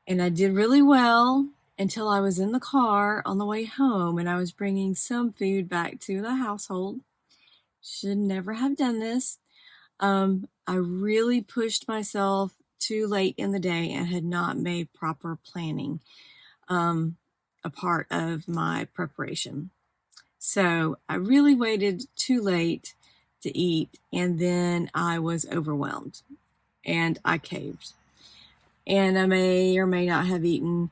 And I did really well until I was in the car on the way home and I was bringing some food back to the household. Should never have done this. I really pushed myself too late in the day and had not made proper planning a part of my preparation. So I really waited too late to eat, and then I was overwhelmed and I caved. And I may or may not have eaten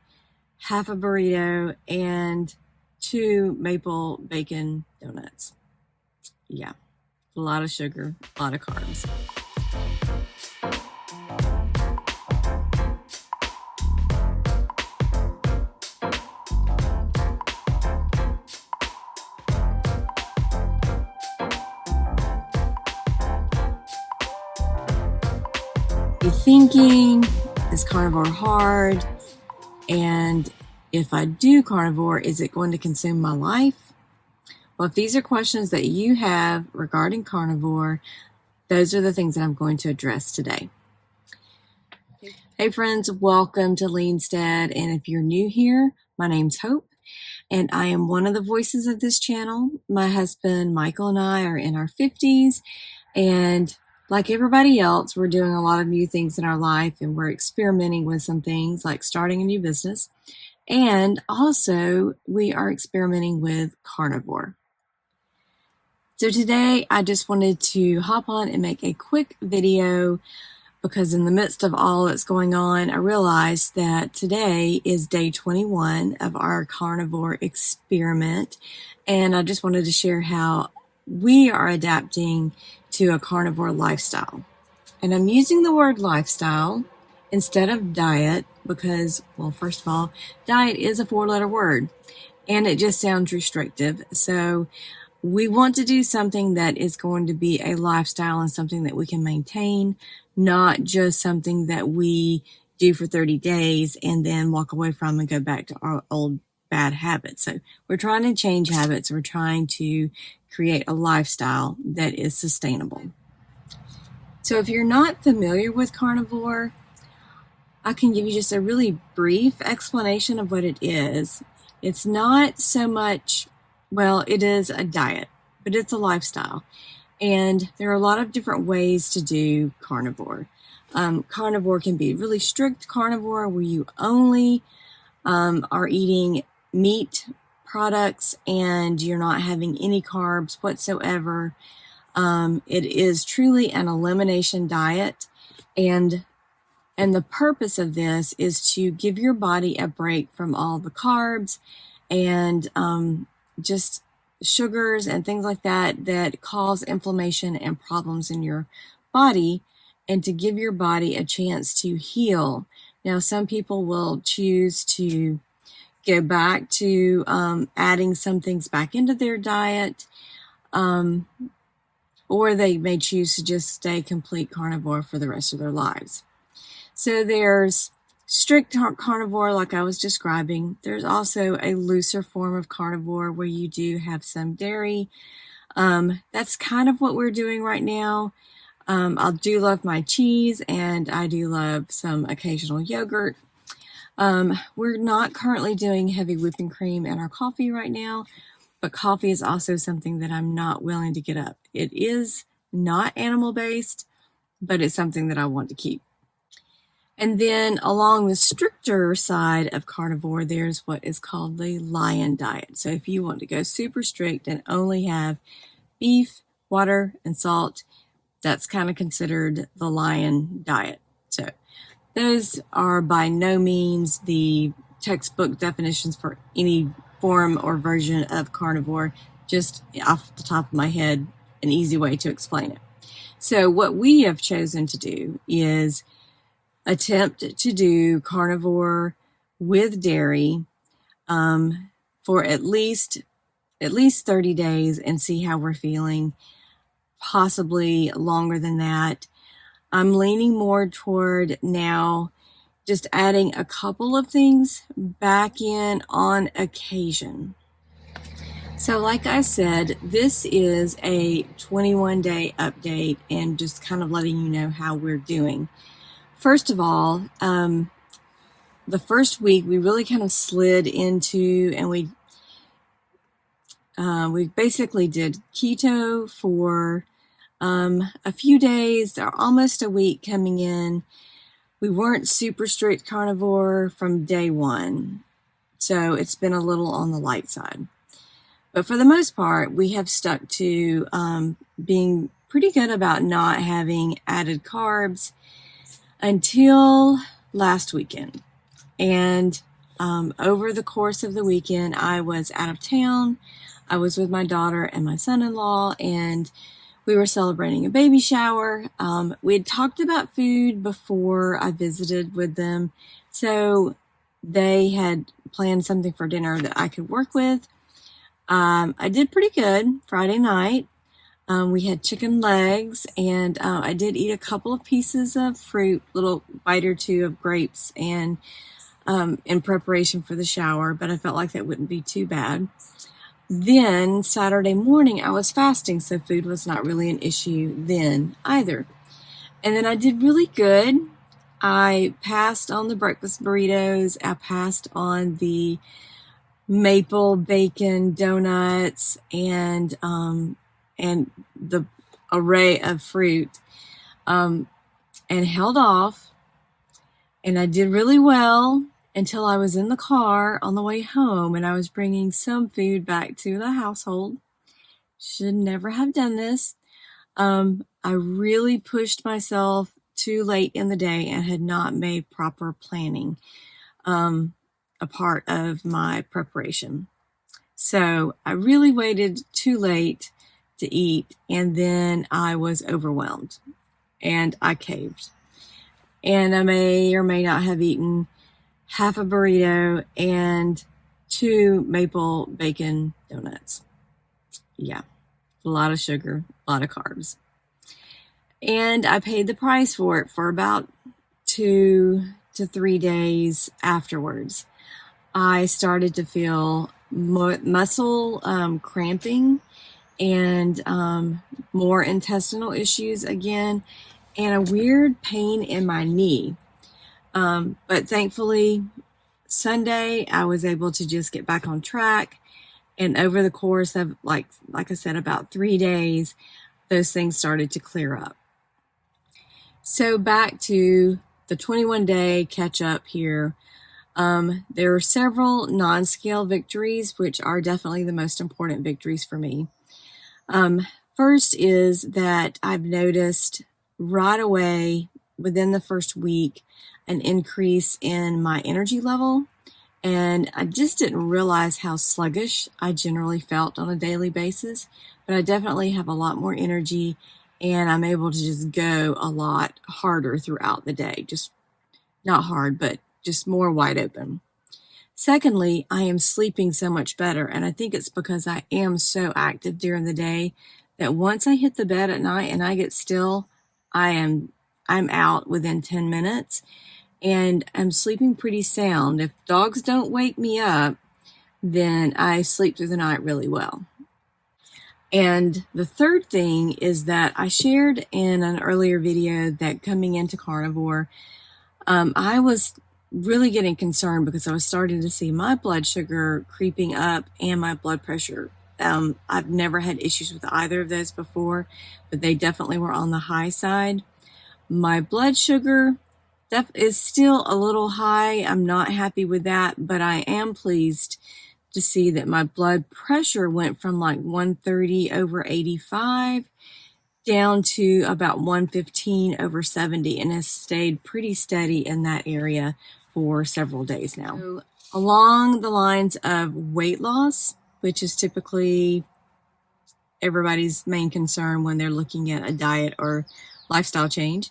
half a burrito and 2 maple bacon donuts. Yeah, a lot of sugar, a lot of carbs. You're thinking, is carnivore hard? And if I do carnivore, is it going to consume my life? Well, if these are questions that you have regarding carnivore, those are the things that I'm going to address today. Hey friends, welcome to Homestead. And if you're new here, my name's Hope, and I am one of the voices of this channel. My husband, Michael, and I are in our 50s, and like everybody else, we're doing a lot of new things in our life, and we're experimenting with some things like starting a new business. And also, we are experimenting with carnivore. So today, I just wanted to hop on and make a quick video because in the midst of all that's going on, I realized that today is day 21 of our carnivore experiment. And I just wanted to share how we are adapting to a carnivore lifestyle. And I'm using the word lifestyle instead of diet because, well, first of all, diet is a 4-letter word and it just sounds restrictive. So we want to do something that is going to be a lifestyle and something that we can maintain, not just something that we do for 30 days and then walk away from and go back to our old bad habits. So we're trying to change habits. We're trying to create a lifestyle that is sustainable. So if you're not familiar with carnivore, I can give you just a really brief explanation of what it is. It's not so much, well, it is a diet, but it's a lifestyle. And there are a lot of different ways to do carnivore. Carnivore can be really strict carnivore where you only are eating meat products and you're not having any carbs whatsoever. It is truly an elimination diet, and the purpose of this is to give your body a break from all the carbs and just sugars and things like that cause inflammation and problems in your body, and to give your body a chance to heal. Now, some people will choose to go back to adding some things back into their diet, or they may choose to just stay complete carnivore for the rest of their lives. So there's strict carnivore, like I was describing. There's also a looser form of carnivore where you do have some dairy. That's kind of what we're doing right now. I do love my cheese, and I do love some occasional yogurt. We're not currently doing heavy whipping cream in our coffee right now, but coffee is also something that I'm not willing to get up. It is not animal-based, but it's something that I want to keep. And then along the stricter side of carnivore, there's what is called the lion diet. So if you want to go super strict and only have beef, water, and salt, that's kind of considered the lion diet. So those are by no means the textbook definitions for any form or version of carnivore, just off the top of my head, an easy way to explain it. So what we have chosen to do is attempt to do carnivore with dairy for at least 30 days and see how we're feeling, possibly longer than that. I'm leaning more toward now just adding a couple of things back in on occasion. So like I said, this is a 21-day update and just kind of letting you know how we're doing. First of all, the first week we really kind of slid into, and we basically did keto for a few days, or almost a week coming in. We weren't super strict carnivore from day one, so it's been a little on the light side. But for the most part, we have stuck to being pretty good about not having added carbs until last weekend. And over the course of the weekend, I was out of town. I was with my daughter and my son-in-law, and we were celebrating a baby shower. We had talked about food before I visited with them, so they had planned something for dinner that I could work with. I did pretty good Friday night. We had chicken legs, and I did eat a couple of pieces of fruit, little bite or two of grapes, and in preparation for the shower, but I felt like that wouldn't be too bad. Then Saturday morning, I was fasting, so food was not really an issue then either. And then I did really good. I passed on the breakfast burritos. I passed on the maple bacon donuts and the array of fruit, and held off. And I did really well until I was in the car on the way home, and I was bringing some food back to the household. Should never have done this. I really pushed myself too late in the day and had not made proper planning a part of my preparation. So I really waited too late to eat, and then I was overwhelmed and I caved. And I may or may not have eaten half a burrito and 2 maple bacon donuts. Yeah, a lot of sugar, a lot of carbs. And I paid the price for it for about 2 to 3 days afterwards. I started to feel muscle cramping and more intestinal issues again, and a weird pain in my knee. But thankfully, Sunday, I was able to just get back on track. And over the course of, like I said, about 3 days, those things started to clear up. So back to the 21-day catch up here. There are several non-scale victories, which are definitely the most important victories for me. First is that I've noticed right away within the first week an increase in my energy level, and I just didn't realize how sluggish I generally felt on a daily basis, but I definitely have a lot more energy, and I'm able to just go a lot harder throughout the day. Just not hard, but just more wide open. Secondly, I am sleeping so much better, and I think it's because I am so active during the day that once I hit the bed at night and I get still, I'm out within 10 minutes, and I'm sleeping pretty sound. If dogs don't wake me up, then I sleep through the night really well. And the third thing is that I shared in an earlier video that coming into carnivore, I was really getting concerned because I was starting to see my blood sugar creeping up and my blood pressure. I've never had issues with either of those before, but they definitely were on the high side. My blood sugar is still a little high. I'm not happy with that, but I am pleased to see that my blood pressure went from like 130 over 85 down to about 115 over 70 and has stayed pretty steady in that area for several days now. So, along the lines of weight loss, which is typically everybody's main concern when they're looking at a diet or lifestyle change,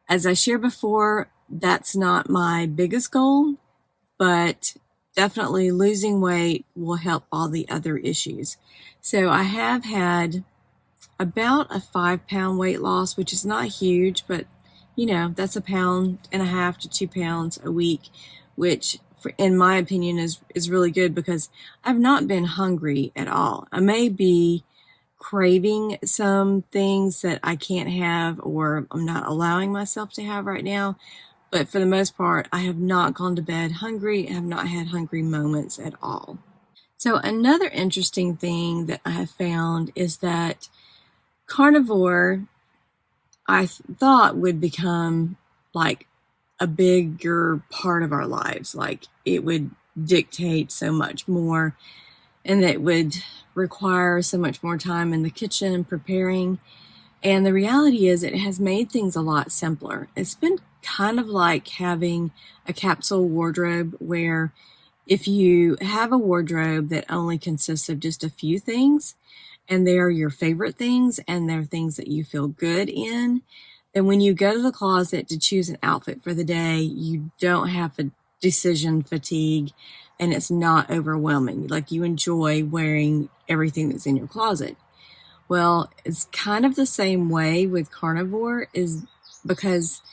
as I shared before, that's not my biggest goal, but definitely losing weight will help all the other issues. So I have had about a 5-pound weight loss, which is not huge, but that's 1.5 pounds to 2 pounds a week, which in my opinion is really good because I've not been hungry at all. I may be craving some things that I can't have or I'm not allowing myself to have right now, But for the most part, I have not gone to bed hungry. I have not had hungry moments at all. So another interesting thing that I have found is that carnivore, I thought would become like a bigger part of our lives. Like it would dictate so much more, and that would require so much more time in the kitchen preparing. And the reality is it has made things a lot simpler. It's been kind of like having a capsule wardrobe where if you have a wardrobe that only consists of just a few things, and they're your favorite things, and they're things that you feel good in, then when you go to the closet to choose an outfit for the day, you don't have a decision fatigue, and it's not overwhelming. Like you enjoy wearing everything that's in your closet. Well, it's kind of the same way with carnivore, is because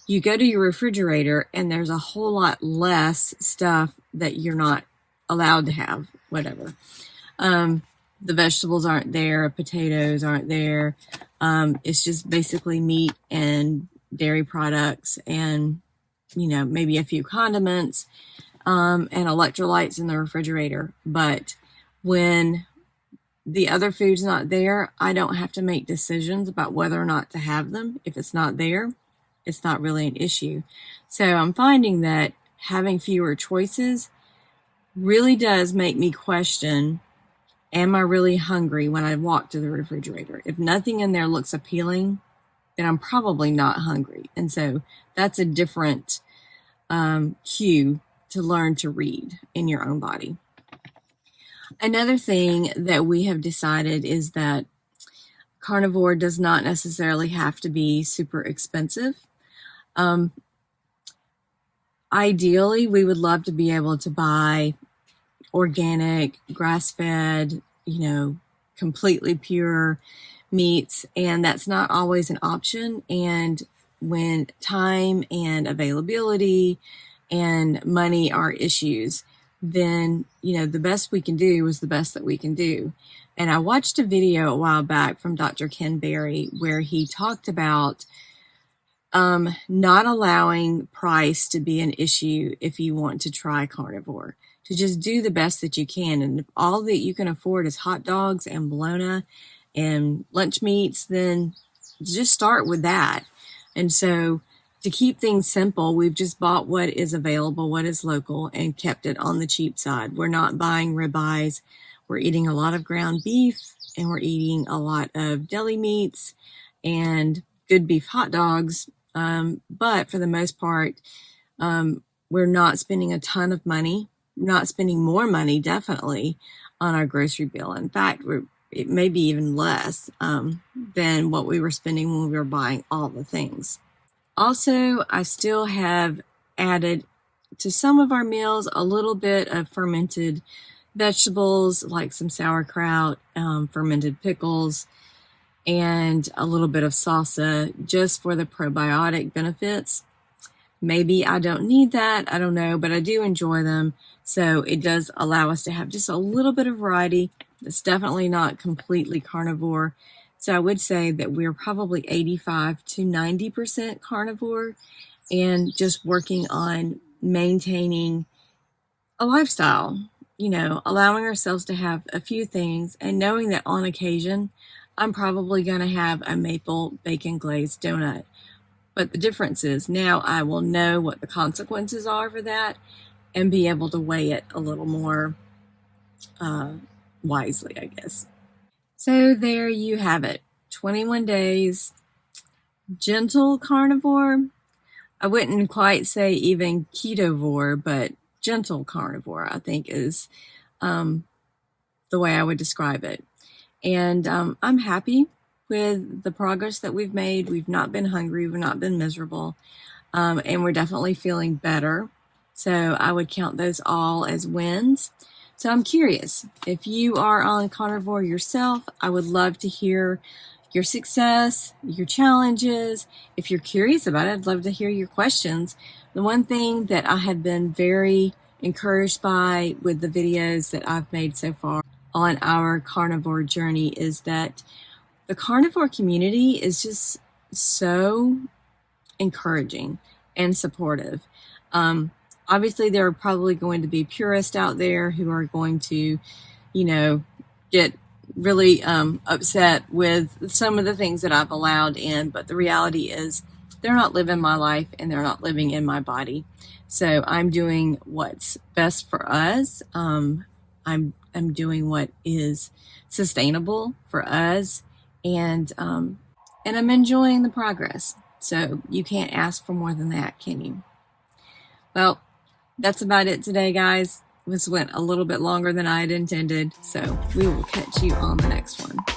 you go to your refrigerator and there's a whole lot less stuff that you're not allowed to have, whatever. The vegetables aren't there, potatoes aren't there. It's just basically meat and dairy products and, maybe a few condiments, and electrolytes in the refrigerator. But when the other food's not there, I don't have to make decisions about whether or not to have them. If it's not there, it's not really an issue. So I'm finding that having fewer choices really does make me question, am I really hungry when I walk to the refrigerator? If nothing in there looks appealing, then I'm probably not hungry. And so that's a different cue to learn to read in your own body. Another thing that we have decided is that carnivore does not necessarily have to be super expensive. Ideally, we would love to be able to buy organic, grass-fed, completely pure meats, and that's not always an option. And when time and availability and money are issues, then, the best we can do is the best that we can do. And I watched a video a while back from Dr. Ken Berry where he talked about not allowing price to be an issue if you want to try carnivore, to just do the best that you can. And if all that you can afford is hot dogs and bologna and lunch meats, then just start with that. And so to keep things simple, we've just bought what is available, what is local, and kept it on the cheap side. We're not buying ribeyes. We're eating a lot of ground beef, and we're eating a lot of deli meats and good beef hot dogs. But for the most part, we're not spending a ton of money, not spending more money, definitely, on our grocery bill. In fact, it may be even less than what we were spending when we were buying all the things. Also, I still have added to some of our meals a little bit of fermented vegetables, like some sauerkraut, fermented pickles, and a little bit of salsa just for the probiotic benefits. Maybe I don't need that, I don't know, but I do enjoy them. So it does allow us to have just a little bit of variety. It's definitely not completely carnivore. So I would say that we're probably 85 to 90% carnivore, and just working on maintaining a lifestyle, allowing ourselves to have a few things and knowing that on occasion, I'm probably going to have a maple bacon glazed donut. But the difference is now I will know what the consequences are for that and be able to weigh it a little more wisely, I guess. So there you have it. 21 days, gentle carnivore. I wouldn't quite say even ketovore, but gentle carnivore, I think, is the way I would describe it. And I'm happy with the progress that we've made. We've not been hungry. We've not been miserable. And we're definitely feeling better. So I would count those all as wins. So I'm curious, if you are on carnivore yourself, I would love to hear your success, your challenges. If you're curious about it, I'd love to hear your questions. The one thing that I have been very encouraged by with the videos that I've made so far on our carnivore journey is that the carnivore community is just so encouraging. and supportive. Obviously, there are probably going to be purists out there who are going to, get really upset with some of the things that I've allowed in, but the reality is they're not living my life and they're not living in my body. So I'm doing what's best for us. I'm doing what is sustainable for us, and I'm enjoying the progress. So you can't ask for more than that, can you? Well, that's about it today, guys. This went a little bit longer than I had intended, so we will catch you on the next one.